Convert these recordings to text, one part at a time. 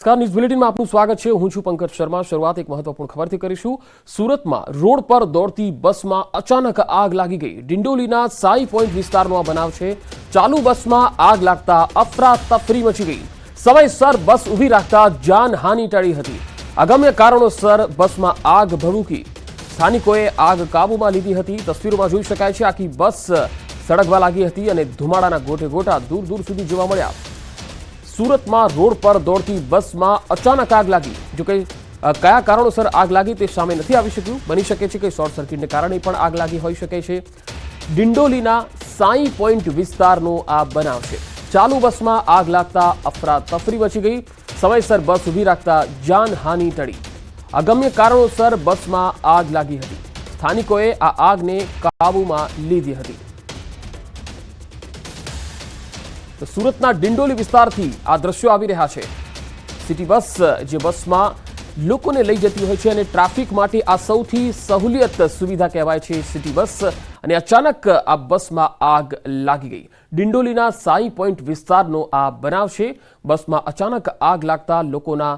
નમસ્કાર ન્યૂઝ બુલેટિનમાં આપનું સ્વાગત છે। હું છું પંકજ શર્મા। શરૂઆત એક મહત્વપૂર્ણ ખબરથી કરીશું। સુરતમાં રોડ પર દોડતી બસમાં અચાનક આગ લાગી ગઈ। ડિંડોલીના સાઈ પોઈન્ટ વિસ્તારનો આ બનાવ છે। ચાલુ બસમાં આગ લાગતા અફરાતફરી મચી ગઈ। સમયસર બસ ઊભી રાખતા જાનહાનિ ટળી હતી। અગમ્ય કારણોસર બસમાં આગ ભભૂકી। સ્થાનિકોએ આગ કાબૂમાં લીધી હતી। તસવીરોમાં જોઈ શકાય છે આખી બસ સળગવા લાગી હતી અને ધુમાડાના ગોટે ગોટા દૂર દૂર સુધી જોવા મળ્યા। સુરતમાં રોડ પર દોડતી બસમાં અચાનક આગ લાગી। જો કે કયા કારણોસર આગ લાગી તે સામે નથી આવી શક્યું। બની શકે છે કે શોર્ટ સર્કિટને કારણે પણ આગ લાગી હોઈ શકે છે। ડિંડોલીના સાઈ પોઈન્ટ વિસ્તારનો આ બનાવ છે। ચાલુ બસમાં આગ લાગતા અફરાતફરી મચી ગઈ। સમયસર બસ ઊભી રાખતા જાનહાનિ ટળી। અગમ્ય કારણોસર બસમાં આગ લાગી હતી। સ્થાનિકોએ આ આગને કાબૂમાં લીધી હતી। તો સુરતના ડિંડોલી વિસ્તારથી આ દ્રશ્યો આવી રહ્યા છે। સિટી બસ જે બસમાં લોકોને લઈ જતી હોય છે અને ટ્રાફિક માટે આ સૌથી સહુલિયત સુવિધા કહેવાય છે સિટી બસ, અને અચાનક આ બસમાં આગ લાગી ગઈ। ડિંડોલીના સાઈ પોઈન્ટ વિસ્તારનો આ બનાવ છે। બસમાં અચાનક આગ લાગતા લોકોના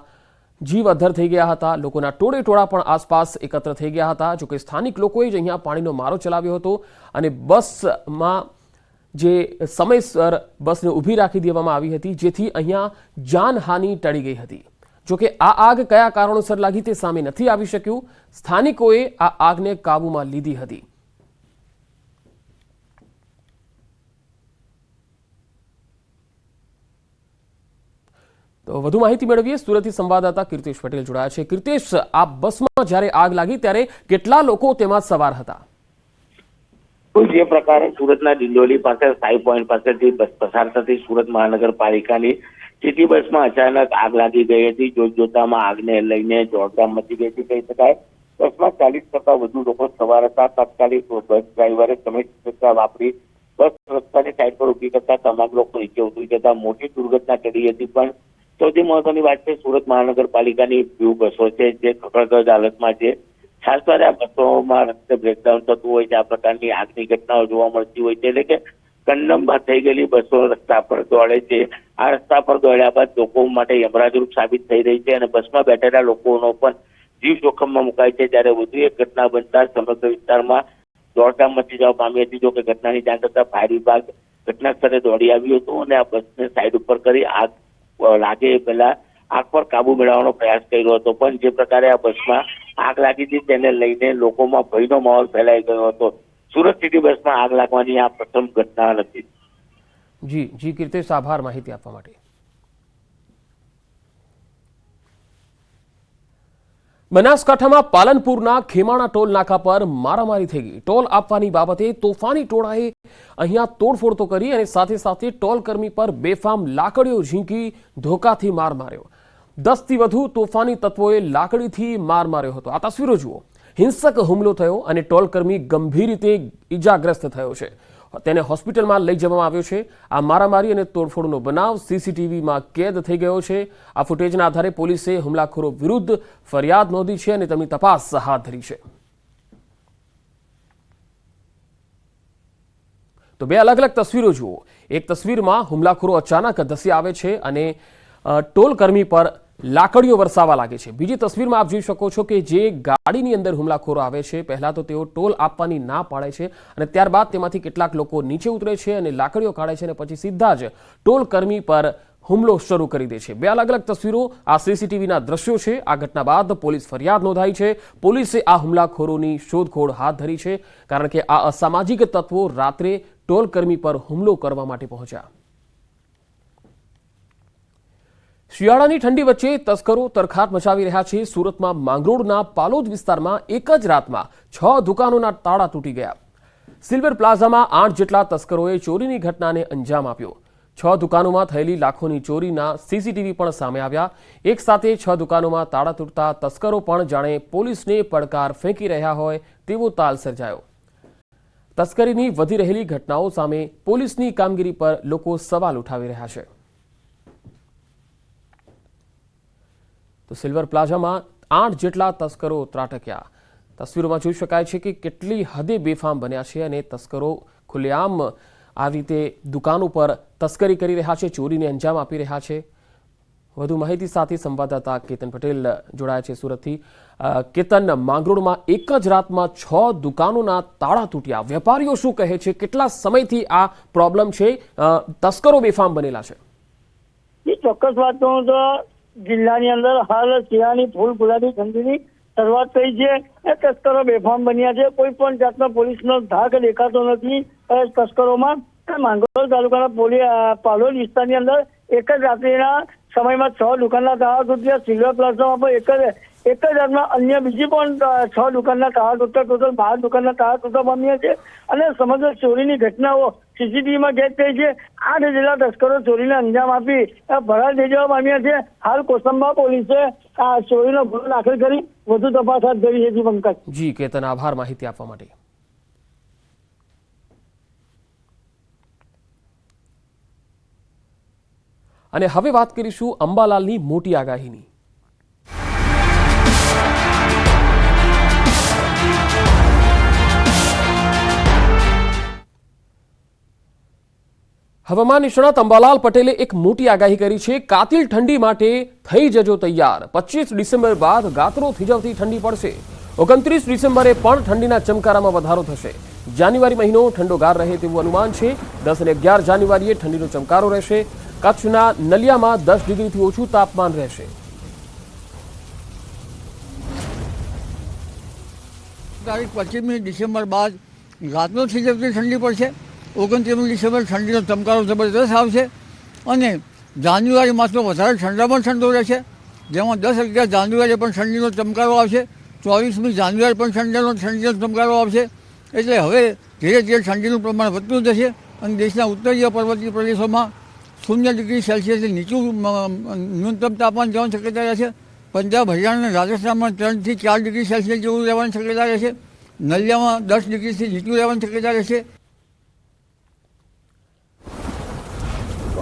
જીવ અદ્ધર થઈ ગયા હતા। લોકોના ટોળે ટોળા પણ આસપાસ એકત્ર થઈ ગયા હતા। જોકે સ્થાનિક લોકોએ જ અહીંયા પાણીનો મારો ચલાવ્યો હતો અને બસમાં જે સમયસર બસને ઊભી રાખી દેવામાં આવી હતી, જેથી અહીંયા જાનહાનિ ટળી ગઈ હતી। જોકે આ આગ કયા કારણોસર લાગી તે સામે નથી આવી શક્યું। સ્થાનિકોએ આ આગને કાબૂમાં લીધી હતી। તો વધુ માહિતી મેળવીએ। સુરતથી સંવાદદાતા કીર્તિશ પટેલ જોડાયા છે। કીર્તિશ, આ બસમાં જ્યારે આગ લાગી ત્યારે કેટલા લોકો તેમાં સવાર હતા? જે પ્રકારે સુરતના ડિંડોલી પાસે સાઈ પોઈન્ટ પાસેથી બસ પસાર થતી સુરત મહાનગરપાલિકાની સિટી બસમાં અચાનક આગ લાગી ગઈ હતી। જોતજોતામાં આગને લઈને દોડધામ મચી ગઈ હતી કહી શકાય। બસમાં 40% વધુ લોકો સવાર હતા। તાત્કાલિક બસ ડ્રાઈવરે સમય વાપરી બસ રસ્તાની સાઈડ પર ઉભી કરતા તમામ લોકો નીચે ઉતરી જતા મોટી દુર્ઘટના ટળી હતી। પણ સૌથી મહત્વની વાત છે, સુરત મહાનગરપાલિકાની બ્લુ બસો છે જે ખખડધજ હાલતમાં છે। ખાસ કરીને આ બસોમાં રસ્તે બ્રેકડાઉન થતું હોય છે, આ પ્રકારની આગની ઘટનાઓ જોવા મળતી હોય છે। એટલે કે કંડમમાં થઈ ગયેલી બસો રસ્તા પર દોડે છે। આ રસ્તા પર દોડ્યા બાદ લોકો માટે યમરાજરૂપ સાબિત થઈ રહી છે અને બસમાં બેઠેલા લોકોનો પણ જીવ જોખમમાં મુકાય છે। જ્યારે વધુ એક ઘટના બનતા સમગ્ર વિસ્તારમાં દોડધામ મચી જવા પામી હતી। જો કે ઘટનાની જાણ થતા ફાયર વિભાગ ઘટના સ્થળે દોડી આવ્યું હતું અને આ બસને સાઈડ ઉપર કરી આગ લાગે એ પહેલા આગ પર કાબુ મેળવવાનો પ્રયાસ કર્યો હતો। પણ જે પ્રકારે આ બસમાં આગ લાગી હતી તેને લઈને લોકોમાં ભયનો માહોલ ફેલાઈ ગયો હતો। સુરત સિટી બસમાં આગ લાગવાની આ પ્રથમ ઘટના નથી। જી કીર્તિશ, આભાર માહિતી આપવા માટે। બનાસકાંઠામાં પાલનપુરના ખેમાણા ટોલ નાકા પર મારામારી થઈ ગઈ। ટોલ આપવાની બાબતે તોફાની ટોળાએ અહીંયા તોડફોડ તો કરી અને સાથે સાથે ટોલ કર્મી પર બેફામ લાકડીઓ ઝીંકી ધોકાથી માર માર્યો। 10 થી વધુ તોફાની તત્વોએ લાકડીથી માર માર્યો હતો। આ તસવીરો જુઓ। હિંસક હુમલો થયો અને ટોલ કર્મી ગંભીર રીતે ઈજાગ્રસ્ત થયો છે। તેને હોસ્પિટલમાં લઈ જવામાં આવ્યો છે। આ મારામારી અને તોડફોડનો બનાવ સીસીટીવીમાં કેદ થઈ ગયો છે। આ ફૂટેજના આધારે પોલીસે હુમલાખોરો વિરુદ્ધ ફરિયાદ નોંધી છે અને તેમની તપાસ હાથ ધરી છે। તો બે અલગ અલગ તસવીરો જુઓ। એક તસવીરમાં હુમલાખોરો અચાનક ધસી આવે છે અને ટોલ કર્મી પર લાકડીઓ વરસાવવા લાગે છે। બીજી તસવીરમાં આપ જોઈ શકો છો કે જે ગાડીની અંદર હુમલાખોરો આવે છે, પહેલા તો તેઓ ટોલ આપવાની ના પાડે છે અને ત્યારબાદ તેમાંથી કેટલાક લોકો નીચે ઉતરે છે અને લાકડીઓ કાઢે છે અને પછી સીધા જ ટોલ કર્મી પર હુમલો શરૂ કરી દે છે। બે અલગ અલગ તસવીરો, આ સીસીટીવીના દ્રશ્યો છે। આ ઘટના બાદ પોલીસ ફરિયાદ નોંધાઈ છે। પોલીસે આ હુમલાખોરોની શોધખોળ હાથ ધરી છે, કારણ કે આ અસામાજિક તત્વો રાત્રે ટોલ કર્મી પર હુમલો કરવા માટે પહોંચ્યા। શિયાળાની ઠંડી વચ્ચે તસ્કરો તરખાટ મચાવી રહ્યા છે। સુરતમાં માંગરોળના પાલોદ વિસ્તારમાં એક જ રાતમાં 6 દુકાનોના તાળા તૂટી ગયા। સિલ્વર પ્લાઝામાં 8 જેટલા તસ્કરોએ ચોરીની ઘટનાને અંજામ આપ્યો। 6 દુકાનોમાં થયેલી લાખોની ચોરીના સીસીટીવી પણ સામે આવ્યા। એક સાથે 6 દુકાનોમાં તાળા તૂટતા તસ્કરો પણ જાણે પોલીસને પડકાર ફેંકી રહ્યા હોય તેવો તાલ સર્જાયો। તસ્કરીની વધી રહેલી ઘટનાઓ સામે પોલીસની કામગીરી પર લોકો સવાલ ઉઠાવી રહ્યા છે। તો સિલ્વર પ્લાઝામાં 8 જેટલા તસ્કરો ત્રાટક્યા। તસવીરોમાં જોઈ શકાય છે કે કેટલી હદે બેફામ બન્યા છે અને તસ્કરો ખુલ્લેઆમ આવી રીતે દુકાનો પર તસ્કરી કરી રહ્યા છે, ચોરીને અંજામ આપી રહ્યા છે। વધુ માહિતી સાથે સંવાદદાતા કેતન પટેલ જોડાયા છે સુરતથી. કેતન, માંગરોળમાં એક જ રાતમાં 6 દુકાનોના તાળા તૂટ્યા. વેપારીઓ શું કહે છે? કેટલા સમયથી આ પ્રોબ્લેમ છે? તસ્કરો બેફામ બનેલા છે? એ ચોક્કસ વાત કહું તો જિલ્લાની અંદર હાલ શિયાળાની ફૂલ ગુલાબી ઠંડીની શરૂઆત થઈ છે. એ તસ્કરો બેફામ બન્યા છે. કોઈ પણ જાતનો પોલીસનો ધાક દેખાતો નથી તસ્કરોમાં. માંગરોળ તાલુકાના પાલોદ વિસ્તારની અંદર એક જ રાત્રિના સમયમાં 6 દુકાનના તાળા તૂટ્યા. સિલ્વર પ્લાઝામાં પણ એક જ રાતમાં અન્ય બીજી પણ 6 દુકાનના તાળા તૂટતા ટોટલ 12 દુકાનના તાળા તૂટવા પામ્યા છે. અને સમગ્ર ચોરીની ઘટનાઓ સીસીટીવીમાં કેદ થઈ છે. 8 જેટલા તસ્કરો ચોરીને અંજામ આપી ફરાર થઈ જવા પામ્યા છે. હાલ કોસંબા પોલીસે આ ચોરીનો ગુનો દાખલ કરી વધુ તપાસ હાથ ધરી છે. પંકજ. જી કેતન, આભાર માહિતી આપવા માટે. અને હવે વાત કરીશું અંબાલાલની મોટી આગાહીની. હવામાન નિષ્ણાત અંબાલાલ પટેલે એક મોટી આગાહી કરી છે. કાતિલ ઠંડી માટે થઈ જજો તૈયાર. 25 ડિસેમ્બર બાદ ગાત્રો થીજવતી ઠંડી પડશે. 29 ડિસેમ્બરે પણ ઠંડીના ચમકારામાં વધારો થશે. જાન્યુઆરી મહિનો ઠંડોગાર રહે તેવું અનુમાન છે. 10 અને 11 જાન્યુઆરીએ ઠંડીનો ચમકારો રહેશે. કચ્છના નલિયામાં 10 ડિગ્રીથી ઓછું તાપમાન રહેશે. તારીખ 25મી ડિસેમ્બર બાદ રાતનો થીજવતી ઠંડી પડશે. 29મી ડિસેમ્બર ઠંડીનો ચમકારો જબરદસ્ત આવશે અને જાન્યુઆરી માસમાં વધારે ઠંડામાં ઠંડો રહેશે. જેમાં 10-11 જાન્યુઆરીએ પણ ઠંડીનો ચમકારો આવશે. 24મી જાન્યુઆરી પણ ઠંડીનો ચમકારો આવશે. એટલે હવે ધીરે ધીરે ઠંડીનું પ્રમાણ વધતું જશે અને દેશના ઉત્તરીય પર્વતીય પ્રદેશોમાં 0 ડિગ્રી સેલ્સિયસથી નીચું ન્યૂનતમ તાપમાન જવાની શક્યતા રહેશે. પંજાબ, હરિયાણા અને રાજસ્થાનમાં 3 થી 4 ડિગ્રી સેલ્સિયસ જેવું રહેવાની શક્યતા રહેશે. નલિયામાં 10 ડિગ્રીથી નીચું રહેવાની શક્યતા રહેશે.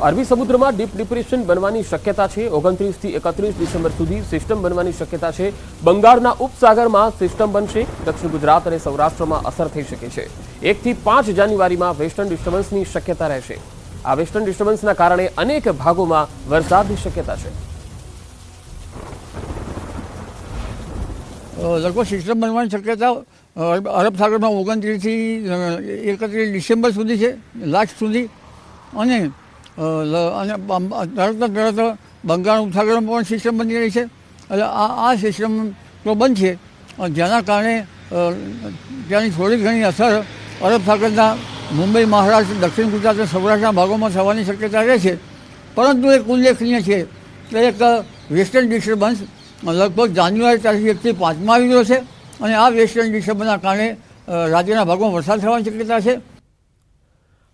અરબી સમુદ્રમાં ડીપ ડિપ્રેશન બનવાની શક્યતા છે. 29 થી 31 ડિસેમ્બર સુધી સિસ્ટમ બનવાની શક્યતા છે. બંગાળના ઉપસાગરમાં સિસ્ટમ બનશે. દક્ષિણ ગુજરાત અને સૌરાષ્ટ્રમાં અસર થઈ શકે છે. 1 થી 5 જાન્યુઆરીમાં વેસ્ટર્ન ડિસ્ટર્બન્સની શક્યતા રહેશે. આ વેસ્ટર્ન ડિસ્ટર્બન્સના કારણે અનેક ભાગોમાં વરસાદની શક્યતા છે. લગભગ સિસ્ટમ બનવાની શક્યતા અરબ સાગરમાં 29 થી 31 ડિસેમ્બર સુધી છે, લાસ્ટ સુધી. અને તરત બંગાળ ઉપસાગરમાં પણ સિસ્ટમ બની રહી છે. એટલે આ સિસ્ટમ તો બનશે જેના કારણે ત્યાંની થોડી ઘણી અસર અરબ સાગરના મુંબઈ, મહારાષ્ટ્ર, દક્ષિણ ગુજરાત અને સૌરાષ્ટ્રના ભાગોમાં થવાની શક્યતા રહે છે. પરંતુ એક ઉલ્લેખનીય છે કે એક વેસ્ટર્ન ડિસ્ટર્બન્સ લગભગ જાન્યુઆરી તારીખ 1 થી 5માં આવી રહ્યો છે અને આ વેસ્ટર્ન ડિસ્ટર્બન્સના કારણે રાજ્યના ભાગોમાં વરસાદ થવાની શક્યતા છે.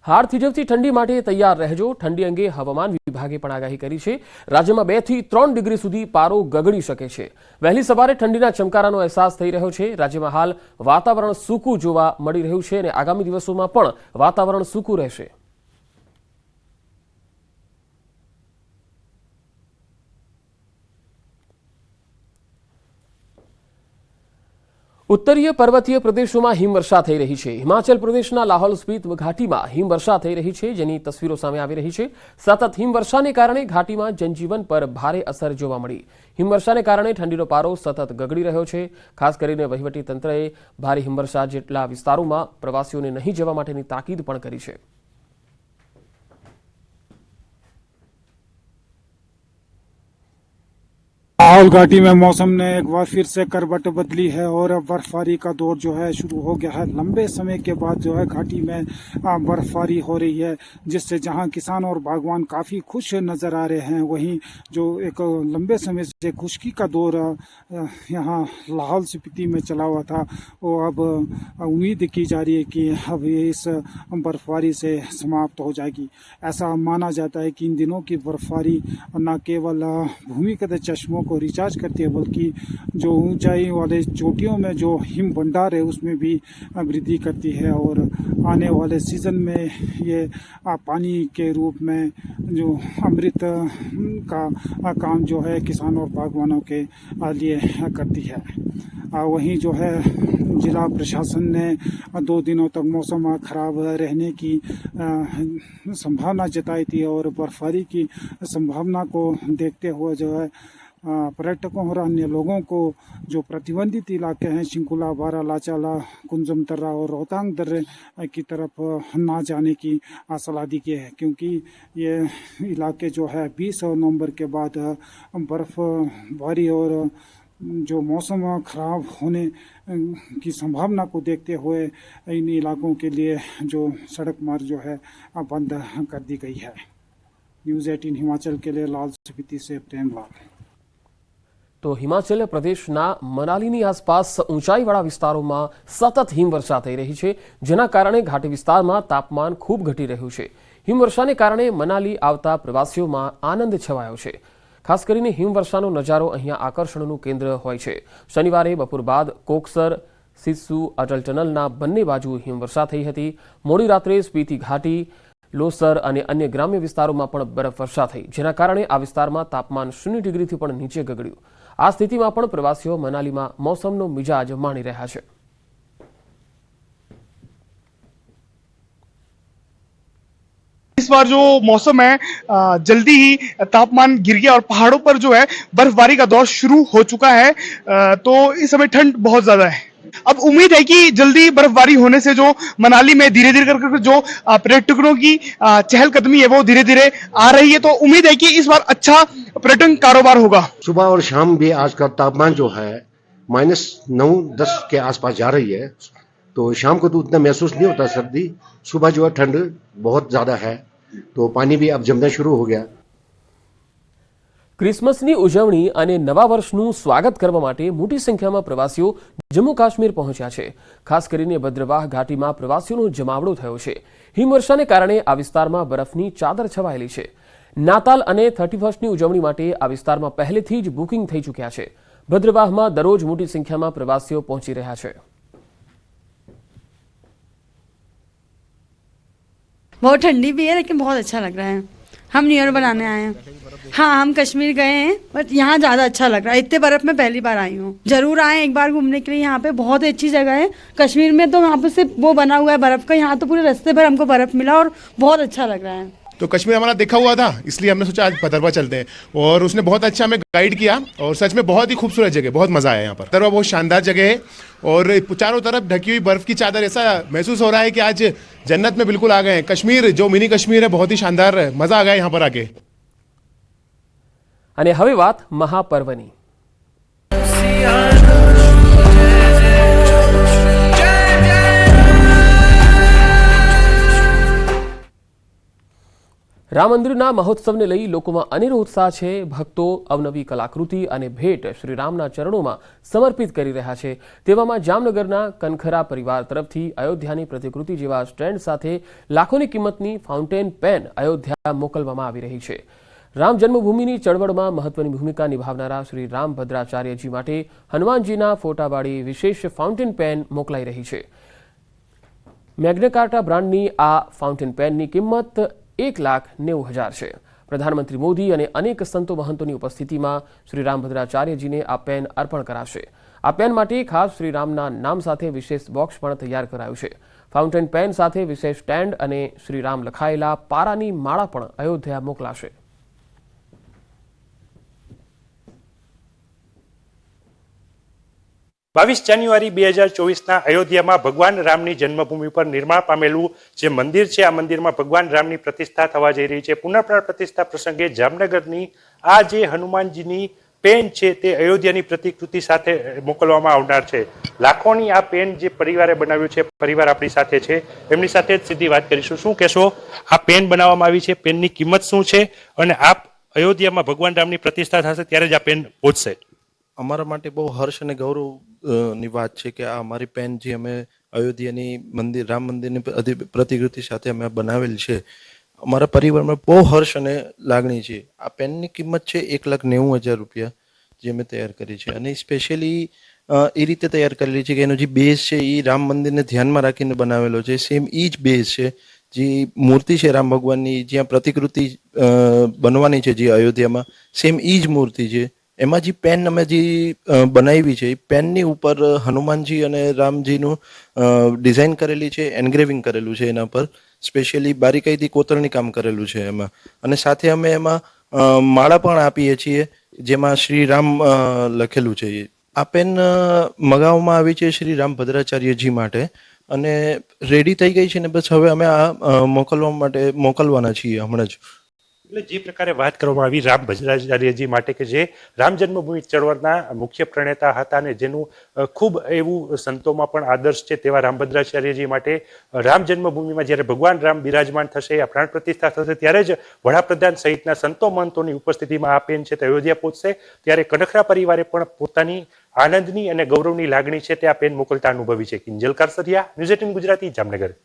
હાડ થીજવતી ઠંડી માટે તૈયાર રહેજો. ઠંડી અંગે હવામાન વિભાગે પણ આગાહી કરી છે. રાજ્યમાં 2 થી 3 ડિગ્રી સુધી પારો ગગડી શકે છે. વહેલી સવારે ઠંડીના ચમકારાનો અહેસાસ થઈ રહ્યો છે. રાજ્યમાં હાલ વાતાવરણ સૂકું જોવા મળી રહ્યું છે અને આગામી દિવસોમાં પણ વાતાવરણ સૂકું રહેશે. ઉત્તરીય પર્વતીય પ્રદેશોમાં હિમવર્ષા થઈ રહી છે. હિમાચલ પ્રદેશના લાહોલ સ્પિત ઘાટીમાં હિમવર્ષા થઈ રહી છે, જેની તસવીરો સામે આવી રહી છે. સતત હિમવર્ષાને કારણે ઘાટીમાં જનજીવન પર ભારે અસર જોવા મળી. હિમવર્ષાને કારણે ઠંડીનો પારો સતત ગગડી રહ્યો છે. ખાસ કરીને વહીવટી તંત્રએ ભારે હિમવર્ષા જેટલા વિસ્તારોમાં પ્રવાસીઓને નહીં જવા માટેની તાકીદ પણ કરી છે. लाहौल घाटी में मौसम ने एक बार फिर से करवट बदली है और अब बर्फबारी का दौर जो है शुरू हो गया है. लंबे समय के बाद जो है घाटी में बर्फबारी हो रही है, जिससे जहां किसान और बागवान काफी खुश नजर आ रहे हैं, वहीं जो एक लंबे समय से खुश्की का दौर यहां लाहौल स्पीति में चला हुआ था, वो अब उम्मीद की जा रही है कि अब ये इस बर्फबारी से समाप्त हो जाएगी. ऐसा माना जाता है कि इन दिनों की बर्फबारी न केवल भूमिगत चश्मों को रिचार्ज करती है, बल्कि जो ऊंचाई वाले चोटियों में जो हिम भंडार है उसमें भी वृद्धि करती है। और आने वाले सीजन में ये पानी के रूप में जो अमृत का काम जो है किसानों और बागवानों के लिए करती है। वहीं जो है जिला प्रशासन ने 2 दिनों तक मौसम खराब रहने की संभावना जताई थी और बर्फबारी की संभावना को देखते हुए जो है पर्यटकों और अन्य लोगों को जो प्रतिबंधित इलाके हैं शिंकुला, बारा, लाचाला, कुंजम तर्रा और रोहतांग दर्रे की तरफ ना जाने की सलाह दी गई है, क्योंकि ये इलाके जो है 20 नवंबर के बाद बर्फबारी और जो मौसम खराब होने की संभावना को देखते हुए इन इलाकों के लिए जो सड़क मार्ग जो है बंद कर दी गई है। न्यूज़ 18 हिमाचल के लिए लाल स्पीति से प्रेमलाल। તો હિમાચલ પ્રદેશના મનાલીની આસપાસ ઊંચાઈવાળા વિસ્તારોમાં સતત હિમવર્ષા થઈ રહી છે, જેના કારણે ઘાટી વિસ્તારમાં તાપમાન ખૂબ ઘટી રહ્યું છે। હિમવર્ષાને કારણે મનાલી આવતા પ્રવાસીઓમાં આનંદ છવાયો છે। ખાસ કરીને હિમવર્ષાનો નજારો અહીંયા આકર્ષણનું કેન્દ્ર હોય છે। શનિવારે બપોર બાદ કોકસર, સિસ્સુ, અટલ ટનલના બંને બાજુ હિમવર્ષા થઈ હતી। મોડી રાત્રે સ્પીતિ ઘાટી, લોસર અને અન્ય ગ્રામ્ય વિસ્તારોમાં પણ બરફવર્ષા થઈ, જેના કારણે આ વિસ્તારમાં તાપમાન 0 ડિગ્રીથી પણ નીચે ગગડ્યું। આ સ્થિતિમાં પણ પ્રવાસીઓ મનાલીમાં મોસમનો મિજાજ માણી રહ્યા છે। इस बार जो मौसम है जल्दी ही तापमान गिर गया और पहाड़ों पर जो है बर्फबारी का दौर शुरू हो चुका है। तो इस समय ठंड बहुत ज्यादा है। अब उम्मीद है कि जल्दी बर्फबारी होने से जो मनाली में धीरे धीरे कर जो पर्यटकों की चहलकदमी है वो धीरे धीरे आ रही है। तो उम्मीद है कि इस बार अच्छा पर्यटन कारोबार होगा। सुबह और शाम भी आज का तापमान जो है -9-10 के आसपास जा रही है। तो शाम को तो उतना महसूस नहीं होता सर्दी, सुबह जो है ठंड बहुत ज्यादा है। तो पानी भी अब जमना शुरू हो गया। ક્રિસમસની ઉજવણી અને નવા વર્ષનું સ્વાગત કરવા માટે મોટી સંખ્યામાં પ્રવાસીઓ જમ્મુ કાશ્મીર પહોંચ્યા છે। ખાસ કરીને ભદ્રવાહ ઘાટીમાં પ્રવાસીઓનો જમાવડો થયો છે। હિમવર્ષાને કારણે આ વિસ્તારમાં બરફની ચાદર છવાયેલી છે। નાતાલ અને 31સ્ટની ઉજવણી માટે આ વિસ્તારમાં પહેલેથી જ બુકિંગ થઈ ચૂક્યા છે। ભદ્રવાહમાં દરરોજ મોટી સંખ્યામાં પ્રવાસીઓ પહોંચી રહ્યા છે। बहुत ठंडी भी है लेकिन बहुत अच्छा लग रहा है। हम न्यू ईयर बनाने आए हैं। हाँ, हम कश्मीर गए हैं बट यहाँ ज़्यादा अच्छा लग रहा है। इतने बर्फ़ में पहली बार आई हूँ। जरूर आए एक बार घूमने के लिए। यहाँ पे बहुत अच्छी जगह है। कश्मीर में तो यहाँ पे सिर्फ वो बना हुआ है बर्फ़ का, यहाँ तो पूरे रास्ते भर हमको बर्फ़ मिला और बहुत अच्छा लग रहा है। तो कश्मीर हमारा देखा हुआ था, इसलिए हमने सोचा आज भद्रवाह चलते हैं और उसने बहुत अच्छा हमें गाइड किया और सच में बहुत ही खूबसूरत जगह, बहुत मजा आया यहाँ पर। भद्रवाह बहुत शानदार जगह है और चारों तरफ ढकी हुई बर्फ की चादर, ऐसा महसूस हो रहा है कि आज जन्नत में बिल्कुल आ गए हैं। कश्मीर जो मिनी कश्मीर है बहुत ही शानदार है, मजा आ गया यहाँ पर आके। અને હવે વાત મહાપર્વની। રામ મંદિરના મહોત્સવને લઈ લોકોમાં અનેરો ઉત્સાહ છે। ભક્તો અવનવી કલાકૃતિ અને ભેટ શ્રીરામના ચરણોમાં સમર્પિત કરી રહ્યા છે। તેવામાં જામનગરના કનખરા પરિવાર તરફથી અયોધ્યાની પ્રતિકૃતિ જેવા સ્ટેન્ડ સાથે લાખોની કિંમતની ફાઉન્ટેન પેન અયોધ્યા મોકલવામાં આવી રહી છે। રામ જન્મભૂમિની ચળવળમાં મહત્વની ભૂમિકા નિભાવનારા શ્રી રામભદ્રાચાર્યજી માટે હનુમાનજીના ફોટાવાળી વિશેષ ફાઉન્ટેન પેન મોકલાઈ રહી છે। મેગ્ના કાર્ટા બ્રાન્ડની આ ફાઉન્ટેન પેનની કિંમત 1,90,000 છે। પ્રધાનમંત્રી મોદી અને અનેક સંતો મહંતોની ઉપસ્થિતિમાં શ્રી રામભદ્રાચાર્યજીને આ પેન અર્પણ કરાશે। આ પેન માટે ખાસ શ્રી રામના નામ સાથે વિશેષ બોક્સ પણ તૈયાર કરાયું છે। ફાઉન્ટેન પેન સાથે વિશેષ સ્ટેન્ડ અને શ્રી રામ લખાયેલા પારાની માળા પણ અયોધ્યા મોકલાશે। 22 જાન્યુઆરી 2024ના અયોધ્યામાં ભગવાન રામની જન્મભૂમિ પર નિર્માણ પામેલું જે મંદિર છે, આ મંદિરમાં ભગવાન રામની પ્રતિષ્ઠા થવા જઈ રહી છે। પુનઃપ્રાણ પ્રતિષ્ઠા પ્રસંગે જામનગરની આ જે હનુમાનજીની પેન છે તે અયોધ્યાની પ્રતિકૃતિ સાથે મોકલવામાં આવનાર છે। લાખોની આ પેન જે પરિવારે બનાવ્યું છે, પરિવાર આપણી સાથે છે, એમની સાથે જ સીધી વાત કરીશું। શું કહેશો, આ પેન બનાવવામાં આવી છે, પેનની કિંમત શું છે અને આપ અયોધ્યામાં ભગવાન રામની પ્રતિષ્ઠા થશે ત્યારે જ આ પેન પહોંચશે? અમારા માટે બહુ હર્ષ અને ગૌરવની વાત છે કે આ અમારી પેન જે અમે અયોધ્યાની મંદિર રામ મંદિરની પ્રતિકૃતિ સાથે અમે બનાવેલ છે, અમારા પરિવારમાં બહુ હર્ષ અને લાગણી છે। આ પેનની કિંમત છે 1,90,000 રૂપિયા, જે અમે તૈયાર કરી છે અને સ્પેશિયલી એ રીતે તૈયાર કરેલી છે કે એનો જે બેઝ છે એ રામ મંદિરને ધ્યાનમાં રાખીને બનાવેલો છે. સેમ એ જ બેઝ છે, જે મૂર્તિ છે રામ ભગવાનની જ્યાં પ્રતિકૃતિ બનવાની છે જે અયોધ્યામાં, સેમ એ જ મૂર્તિ છે. એમાં જે પેન અમે જે બનાવી છે એ પેનની ઉપર હનુમાનજી અને રામજીનું ડિઝાઇન કરેલી છે, એન્ગ્રેવિંગ કરેલું છે એના પર, સ્પેશિયલી બારીકાઈથી કોતરણી કામ કરેલું છે એમાં. અને સાથે અમે એમાં માળા પણ આપીએ છીએ જેમાં શ્રી રામ લખેલું છે. આ પેન મગાવવામાં આવી છે શ્રી રામ ભદ્રાચાર્યજી માટે અને રેડી થઈ ગઈ છે ને બસ હવે અમે આ મોકલવાના છીએ હમણાં જ. એટલે જે પ્રકારે વાત કરવામાં આવી રામ ભદ્રાચાર્યજી માટે કે જે રામ જન્મભૂમિ ચળવળના મુખ્ય પ્રણેતા હતા અને જેનું ખૂબ એવું સંતોમાં પણ આદર્શ છે, તેવા રામ ભદ્રાચાર્યજી માટે રામ જન્મભૂમિમાં જ્યારે ભગવાન રામ બિરાજમાન થશે, આ પ્રાણ પ્રતિષ્ઠા થશે, ત્યારે જ વડાપ્રધાન સહિતના સંતો મહંતોની ઉપસ્થિતિમાં આ પેન છે તે અયોધ્યા પહોંચશે. ત્યારે કડખરા પરિવારે પણ પોતાની આનંદની અને ગૌરવની લાગણી છે તે આ પેન મોકલતા અનુભવી છે. કિંજલ કારસરિયા, ન્યૂઝ 18 ગુજરાતી, જામનગર.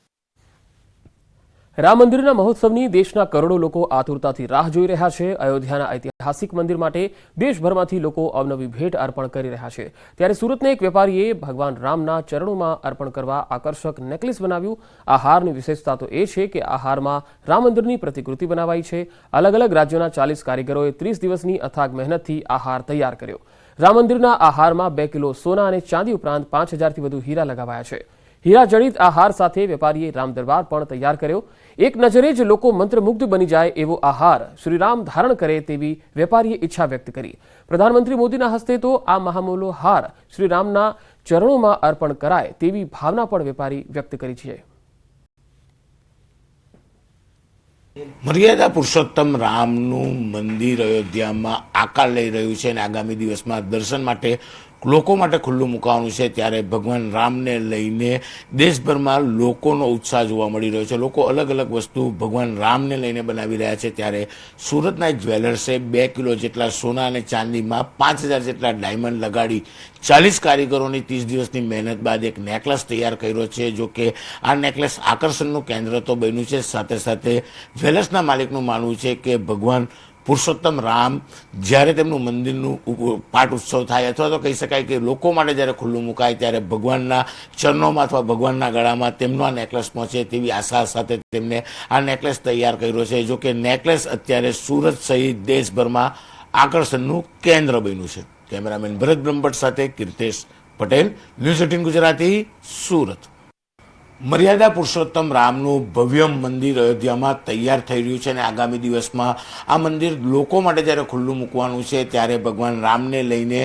રામ મંદિરના મહોત્સવની દેશના કરોડો લોકો આતુરતાથી રાહ જોઈ રહ્યા છે. અયોધ્યાના ઐતિહાસિક મંદિર માટે દેશભરમાંથી લોકો અવનવી ભેટ અર્પણ કરી રહ્યા છે. ત્યારે સુરતના એક વેપારીએ ભગવાન રામના ચરણોમાં અર્પણ કરવા આકર્ષક નેકલેસ બનાવ્યું. આ હારની વિશેષતા તો એ છે કે આ હારમાં રામ મંદિરની પ્રતિકૃતિ બનાવાઈ છે. અલગ અલગ રાજ્યોના 40 કારીગરોએ 30 દિવસની અથાગ મહેનતથી આ હાર તૈયાર કર્યો. રામ મંદિરના આ હારમાં 2 કિલો સોના અને ચાંદી ઉપરાંત 5000થી વધુ હીરા લગાવાયા છે. હીરા જડિત આ હાર સાથે વેપારીએ રામ દરબાર પણ તૈયાર કર્યો. એક નજરે જ લોકો મંત્રમુગ્ધ બની જાય એવો આ હાર શ્રીરામ ધારણ કરે તેવી વેપારીએ ઈચ્છા વ્યક્ત કરી. પ્રધાનમંત્રી મોદીના હસ્તે તો આ મહામૂલો હાર શ્રીરામના ચરણોમાં અર્પણ કરાય તેવી ભાવના પણ વેપારી વ્યક્ત કરી છે. મર્યાદા પુરુષોત્તમ રામનું મંદિર અયોધ્યામાં આકાર લઈ રહ્યું છે અને આગામી દિવસમાં દર્શન માટે લોકો માટે ખુલ્લું મુકાવાનું છે. ત્યારે ભગવાન રામને લઈને દેશભરમાં લોકોનો ઉત્સાહ જોવા મળી રહ્યો છે. લોકો અલગ અલગ વસ્તુ ભગવાન રામને લઈને બનાવી રહ્યા છે. ત્યારે સુરતના એક જ્વેલર્સે 2 કિલો જેટલા સોના અને ચાંદીમાં 5000 જેટલા ડાયમંડ લગાડી 40 કારીગરોની 30 દિવસની મહેનત બાદ એક નેકલેસ તૈયાર કર્યો છે. જો કે આ નેકલેસ આકર્ષણનું કેન્દ્ર તો બન્યું છે, સાથે સાથે જ્વેલર્સના માલિકનું માનવું છે કે ભગવાન પુરુષોત્તમ રામ જ્યારે તેમનું મંદિરનું પાટ ઉત્સવ થાય અથવા તો કહી શકાય કે લોકો માટે જ્યારે ખુલ્લું મુકાય ત્યારે ભગવાનના ચરણોમાં અથવા ભગવાનના ગળામાં તેમનો આ નેકલેસ પહોંચે તેવી આશા સાથે તેમને આ નેકલેસ તૈયાર કર્યો છે. જો કે નેકલેસ અત્યારે સુરત સહિત દેશભરમાં આકર્ષણનું કેન્દ્ર બન્યું છે. કેમેરામેન ભરત બ્રહ્મભટ્ટ સાથે કીર્તેશ પટેલ, ન્યૂઝ 18 ગુજરાતી, સુરત. મર્યાદા પુરુષોત્તમ રામનું ભવ્ય મંદિર અયોધ્યામાં તૈયાર થઈ રહ્યું છે અને આગામી દિવસમાં આ મંદિર લોકો માટે જ્યારે ખુલ્લું મૂકવાનું છે ત્યારે ભગવાન રામને લઈને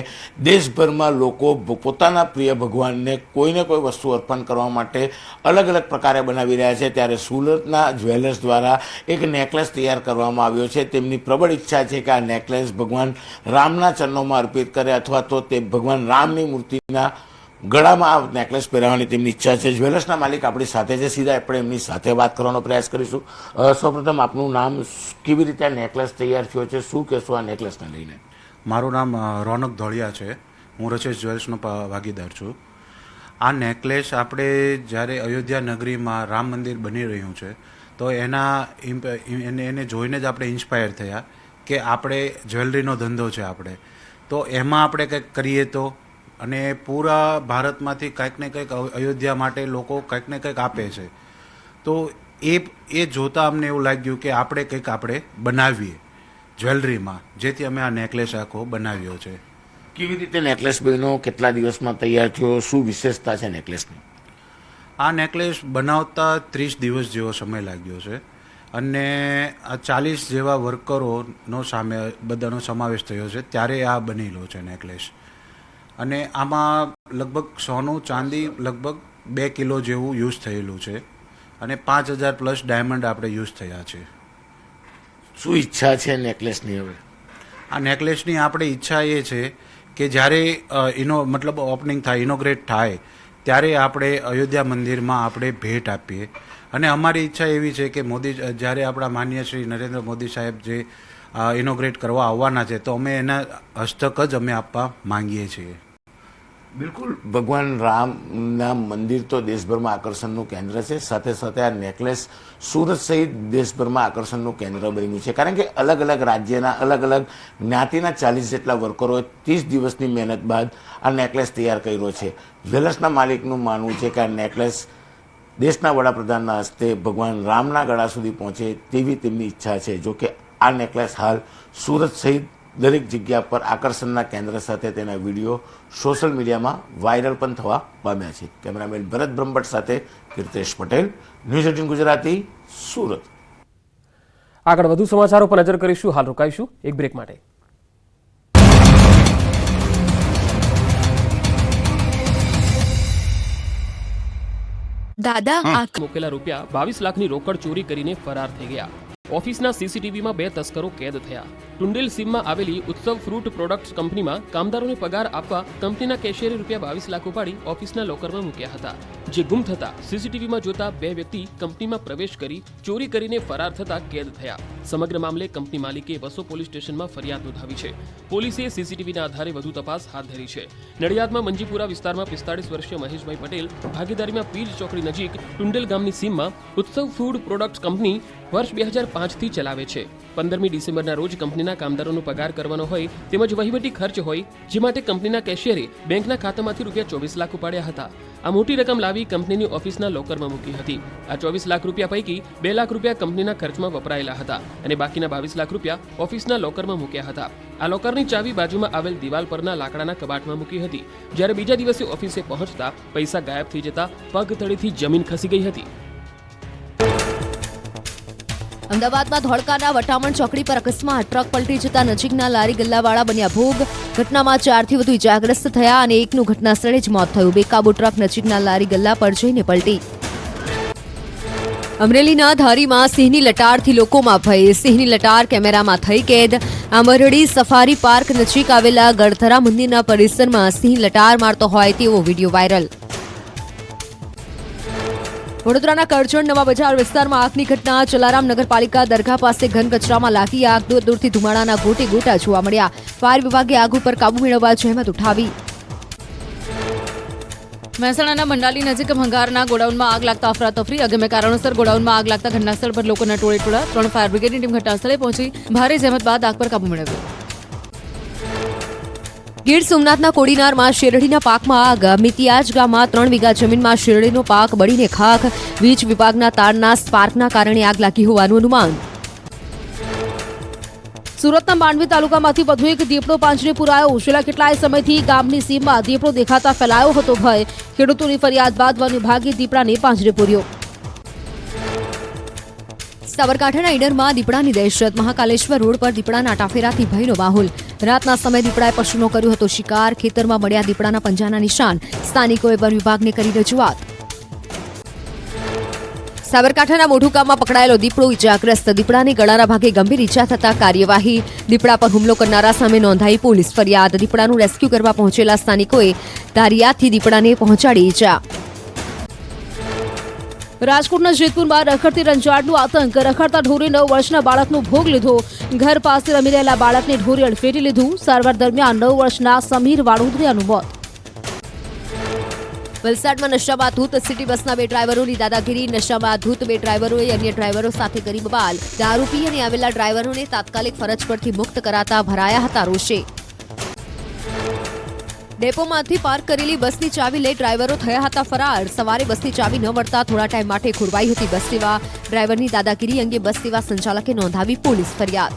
દેશભરમાં લોકો પોતાના પ્રિય ભગવાનને કોઈને કોઈ વસ્તુ અર્પણ કરવા માટે અલગ અલગ પ્રકારે બનાવી રહ્યા છે. ત્યારે સુરતના જ્વેલર્સ દ્વારા એક નેકલેસ તૈયાર કરવામાં આવ્યો છે. તેમની પ્રબળ ઈચ્છા છે કે આ નેકલેસ ભગવાન રામના ચરણોમાં અર્પિત કરે અથવા તો તે ભગવાન રામની મૂર્તિના ગળામાં આ નેકલેસ પહેરાવવાની તેમની ઈચ્છા છે. જ્વેલર્સના માલિક આપણી સાથે છે, સીધા આપણે એમની સાથે વાત કરવાનો પ્રયાસ કરીશું. સૌપ્રથમ આપનું નામ, કેવી રીતે આ નેકલેસ તૈયાર થયો છે, શું કહેશો આ નેકલેસને લઈને? મારું નામ રોનક ધોળિયા છે. હું રચેશ જ્વેલ્સનો ભાગીદાર છું. આ નેકલેસ આપણે જ્યારે અયોધ્યા નગરીમાં રામ મંદિર બની રહ્યું છે તો એને જોઈને જ આપણે ઇન્સ્પાયર થયા કે આપણે જ્વેલરીનો ધંધો છે આપણે, તો એમાં આપણે કંઈક કરીએ તો, અને પૂરા ભારતમાંથી કંઈક ને કંઈક અયોધ્યા માટે લોકો કંઈક ને કંઈક આપે છે. તો એ જોતાં અમને એવું લાગ્યું કે આપણે કંઈક આપણે બનાવીએ જ્વેલરીમાં, જેથી અમે આ નેકલેસ આખો બનાવ્યો છે. કેવી રીતે નેકલેસ બન્યો, કેટલા દિવસમાં તૈયાર થયો, શું વિશેષતા છે નેકલેસની? આ નેકલેસ બનાવતા 30 દિવસ જેવો સમય લાગ્યો છે અને આ 40 જેવા વર્કરોનો બધાનો સમાવેશ થયો છે ત્યારે આ બનેલો છે નેકલેસ. અને આમાં લગભગ સોનું ચાંદી લગભગ 2 કિલો જેવું યુઝ થયેલું છે અને 5000 પ્લસ ડાયમંડ આપણે યુઝ થયા છે. શું ઈચ્છા છે નેકલેસની? હવે આ નેકલેસની આપણે ઈચ્છા એ છે કે જ્યારે ઓપનિંગ થાય, ઇનોગ્રેટ થાય ત્યારે આપણે અયોધ્યા મંદિરમાં આપણે ભેટ આપીએ. અને અમારી ઈચ્છા એવી છે કે જ્યારે આપણા માનનીય શ્રી નરેન્દ્ર મોદી સાહેબ જે ઇનોગ્રેટ કરવા આવવાના છે તો અમે એના હસ્તક જ અમે આપવા માંગીએ છીએ. બિલકુલ ભગવાન રામના મંદિર તો દેશભરમાં આકર્ષણનું કેન્દ્ર છે. સાથે સાથે આ નેકલેસ સુરત સહિત દેશભરમાં આકર્ષણનું કેન્દ્ર બન્યું છે. કારણ કે અલગ અલગ રાજ્યના અલગ અલગ જ્ઞાતિના 40 જેટલા વર્કરોએ 30 દિવસની મહેનત બાદ આ નેકલેસ તૈયાર કર્યો છે. જ્વેલર્સના માલિકનું માનવું છે કે આ નેકલેસ દેશના વડાપ્રધાનના હસ્તે ભગવાન રામના ગળા સુધી પહોંચે તેવી તેમની ઈચ્છા છે. જો કે આ નેકલેસ હાલ સુરત સહિત દરેક જગ્યા પર આકર્ષણના કેન્દ્ર સાથે તેના વિડીયો સોશિયલ મીડિયામાં વાયરલ પણ થવા પામ્યા છે. કેમેરામેન ભરત બ્રહ્મભટ્ટ સાથે કીર્તેશ પટેલ, ન્યૂઝ 18 ગુજરાતી, સુરત. આગળ વધુ સમાચારો પર નજર કરીશું. હાલ રોકાઈશું એક બ્રેક માટે. દાદા મૂકેલા રૂપિયા 22 લાખની રોકડ ચોરી કરીને ફરાર થઈ ગયા. ઓફિસના સીસીટીવીમાં 2 તસ્કરો કેદ થયા. ટુંડેલ સીમમાં આવેલી ઉત્સવ ફ્રૂટ પ્રોડક્ટ્સ કંપનીમાં કામદારોને પગાર આપવા કંપનીના કેશિયરે રૂપિયા 22 લાખ ઉપાડી ઓફિસના લોકરમાં મૂક્યા હતા, જે ગુમ થતા સીસીટીવીમાં જોતા 2 વ્યક્તિ કંપનીમાં પ્રવેશ કરી ચોરી કરીને ફરાર થતા કેદ થયા. સમગ્ર મામલે કંપની માલિકે વસો પોલીસ સ્ટેશનમાં ફરિયાદ નોંધાવી છે. પોલીસે સીસીટીવીના આધારે વધુ તપાસ હાથ ધરી છે. નડિયાદમાં મંજીપુરા વિસ્તારમાં 45 વર્ષીય મહેશભાઈ પટેલ ભાગીદારીમાં પીજ ચોકડી નજીક ટુંડેલ ગામની સીમમાં ઉત્સવ ફૂડ પ્રોડક્ટ્સ કંપની વર્ષ 2005થી ચલાવે છે. 15મી ડિસેમ્બરના રોજ કંપનીના કામદારોનો પગાર કરવાનો હોય તેમજ વહીવટી ખર્ચ હોય, જે માટે કંપનીના કેશિયરે બેંકના ખાતામાંથી રૂપિયા 24 લાખ ઉપાડ્યા હતા. આ મોટી રકમ લાવી કંપનીની ઓફિસના લોકરમાં મૂકી હતી. આ 24 લાખ રૂપિયા પૈકી 2 લાખ રૂપિયા કંપનીના ખર્ચમાં વપરાયેલા હતા અને બાકીના 22 લાખ રૂપિયા ઓફિસના લોકરમાં મૂક્યા હતા. આ લોકરની ચાવી બાજુમાં આવેલ દિવાલ પરના લાકડાના કબાટમાં મૂકી હતી. જ્યારે બીજા દિવસે ઓફિસે પહોંચતા પૈસા ગાયબ થઈ જતા પગ તળેથી જમીન ખસી ગઈ હતી. અમદાવાદમાં ધોળકાના વટામણ ચોકડી પર અકસ્માત. ટ્રક પલટી જતા નજીકના લારી ગલ્લાવાળા બન્યા ભોગ. ઘટનામાં 4થી વધુ ઇજાગ્રસ્ત થયા અને એકનું ઘટના સ્થળે જ મોત થયું. બેકાબુ ટ્રક નજીકના લારી ગલ્લા પર જઈને પલટી. અમરેલીના ધારીમાં સિંહની લટારથી લોકોમાં ભય. સિંહની લટાર કેમેરામાં થઈ કેદ. આંબરડી સફારી પાર્ક નજીક આવેલા ગળધરા મંદિરના પરિસરમાં સિંહ લટાર મારતો હોય તેવો વિડીયો વાયરલ. વડોદરાના કરજણ નવા બજાર વિસ્તારમાં આગની ઘટના. જલારામ નગરપાલિકા દરગાહ પાસે ઘન કચરામાં લાગી આગ. દૂર દૂરથી ધુમાડાના ગોટે ગોટા જોવા મળ્યા. ફાયર વિભાગે આગ ઉપર કાબુ મેળવવા જહેમત ઉઠાવી. મહેસાણાના મંડાલી નજીક ભંગારના ગોડાઉનમાં આગ લાગતા અફરાતફરી. અગમ્ય કારણોસર ગોડાઉનમાં આગ લાગતા ઘટનાસ્થળ પર લોકોના ટોળે ટોળા. 3 ફાયર બ્રિગેડની ટીમ ઘટનાસ્થળે પહોંચી ભારે જહેમત બાદ આગ પર કાબુ મેળવ્યો. ગીર સોમનાથના કોડીનારમાં શેરડીના પાકમાં આગ. મિતિયાજ ગામમાં 3 વીઘા જમીનમાં શેરડીનો પાક બળીને ખાખ. વીજ વિભાગના તારના સ્પાર્કના કારણે આગ લાગી હોવાનું અનુમાન. સુરતના માંડવી તાલુકામાંથી વધુ એક દીપડો પાંજરે પુરાયો. છેલ્લા કેટલાય સમયથી ગામની સીમમાં દીપડો દેખાતા ફેલાયો હતો ભય. ખેડૂતોની ફરિયાદ બાદ વન વિભાગે દીપડાને પાંજરે પૂર્યો. સાબરકાંઠાના ઈડરમાં દીપડાની દહેશત. મહાકાલેશ્વર રોડ પર દીપડાના આટાફેરાથી ભયનો માહોલ. રાતના સમયે દીપડાએ પશુનો કર્યો હતો શિકાર. ખેતરમાં મળ્યા દીપડાના પંજાના નિશાન. સ્થાનિકોએ વન વિભાગને કરી રજૂઆત. સાબરકાંઠાના મોઢુકામાં પકડાયેલો દીપડો ઇજાગ્રસ્ત. દીપડાને ગળાના ભાગે ગંભીર ઇજા થતા કાર્યવાહી. દીપડા પર હુમલો કરનારા સામે નોંધાઈ પોલીસ ફરિયાદ. દીપડાનું રેસ્ક્યુ કરવા પહોંચેલા સ્થાનિકોએ ધારિયાથી દીપડાને પહોંચાડી ઇજા. રાજકોટના જેતપુરમાં રખડતી રંજાડનું આતંક. રખડતા ઢોરે 9 વર્ષના બાળકનો ભોગ લીધો. ઘર પાસે રમી રહેલા બાળકને ઢોરે અડફેટી લીધું. સારવાર દરમિયાન 9 વર્ષના સમીર વાડોદરિયાનું મોત. વલસાડમાં નશામાં ધૂત સિટી બસના 2 ડ્રાઈવરોની દાદાગીરી. નશામાં ધૂત 2 ડ્રાઈવરોએ અન્ય ડ્રાઈવરો સાથે કરી બબાલ. દારૂ પી અને આવેલા ડ્રાઈવરોને તાત્કાલિક ફરજ પરથી મુક્ત કરાતા ભરાયા હતા રોષે. ડેપોમાંથી પાર્ક કરેલી બસની ચાવી લઈ ડ્રાઈવરો થયા હતા ફરાર. સવારે બસની ચાવી ન મળતા થોડા ટાઈમ માટે ખોરવાઈ હતી બસ સેવા. ડ્રાઈવરની દાદાગીરી અંગે બસ સેવા સંચાલકે નોંધાવી પોલીસ ફરિયાદ.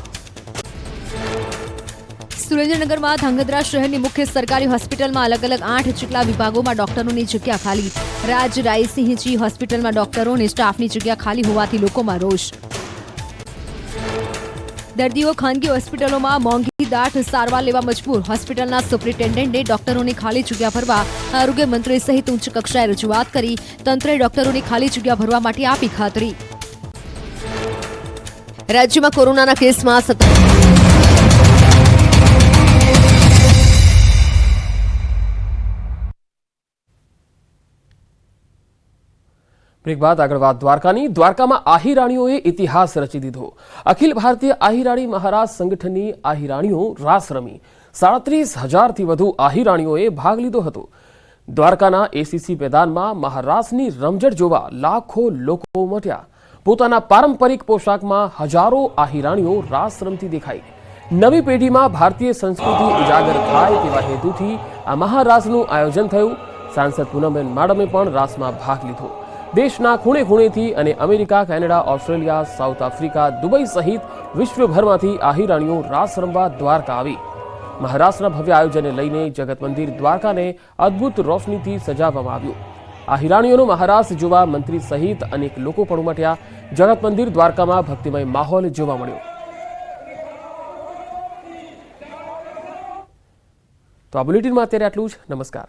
સુરેન્દ્રનગરમાં ધાંગધ્રા શહેરની મુખ્ય સરકારી હોસ્પિટલમાં અલગ અલગ 8 જેટલા વિભાગોમાં ડોક્ટરોની જગ્યા ખાલી. રાજ રાયસિંહજી હોસ્પિટલમાં ડોક્ટરો અને સ્ટાફની જગ્યા ખાલી હોવાથી લોકોમાં રોષ. દર્દીઓ ખાનગી હોસ્પિટલોમાં મોંઘી દાટ સારવાર લેવા મજબૂર. હોસ્પિટલના સુપ્રિન્ટેન્ડન્ટે ડોક્ટરોની ખાલી જગ્યા ભરવા આરોગ્ય મંત્રી સહિત ઉચ્ચ કક્ષાએ રજૂઆત કરી. તંત્રે ડોક્ટરોની ખાલી જગ્યા ભરવા માટે આપી ખાતરી. રાજ્યમાં કોરોનાના કેસમાં બ્રેક બાદ આગળ વાત દ્વારકાની. દ્વારકામાં આહીરાણીઓએ ઇતિહાસ રચી દીધો. અખિલ ભારતીય આહીરાણી મહારાજ સંગઠનની આહીરાણીઓ રાસ રમી. 37,000થી વધુ આહીરાણીઓએ ભાગ લીધો હતો. દ્વારકાના એસીસી મેદાનમાં મહારાસની રમઝટ જોવા લાખો લોકો ઉમટ્યા. પોતાના પારંપરિક પોશાકમાં હજારો આહિરાણીઓ રાસ રમતી દેખાઈ. નવી પેઢીમાં ભારતીય સંસ્કૃતિ ઉજાગર થાય તેવા હેતુથી આ મહારાસનું આયોજન થયું. સાંસદ પૂનમબેન માડમે પણ રાસમાં ભાગ લીધો. દેશના ખૂણે ખૂણેથી અને America, Canada, Australia, south Africa, Dubai સહિત વિશ્વભરમાંથી આહિરાણીઓ રાસ રમવા દ્વારકા આવી. મહારાસના ભવ્ય આયોજનને લઈને જગત મંદિર દ્વારકાને અદ્ભુત રોશનીથી સજાવવામાં આવ્યું. આહિરાણીઓનો મહારાસ જોવા મંત્રી સહિત અનેક લોકો પણ ઉમટ્યા. જગત મંદિર દ્વારકામાં ભક્તિમય માહોલ જોવા મળ્યો. તો આ બુલેટિનમાં અત્યારે આટલું જ. નમસ્કાર.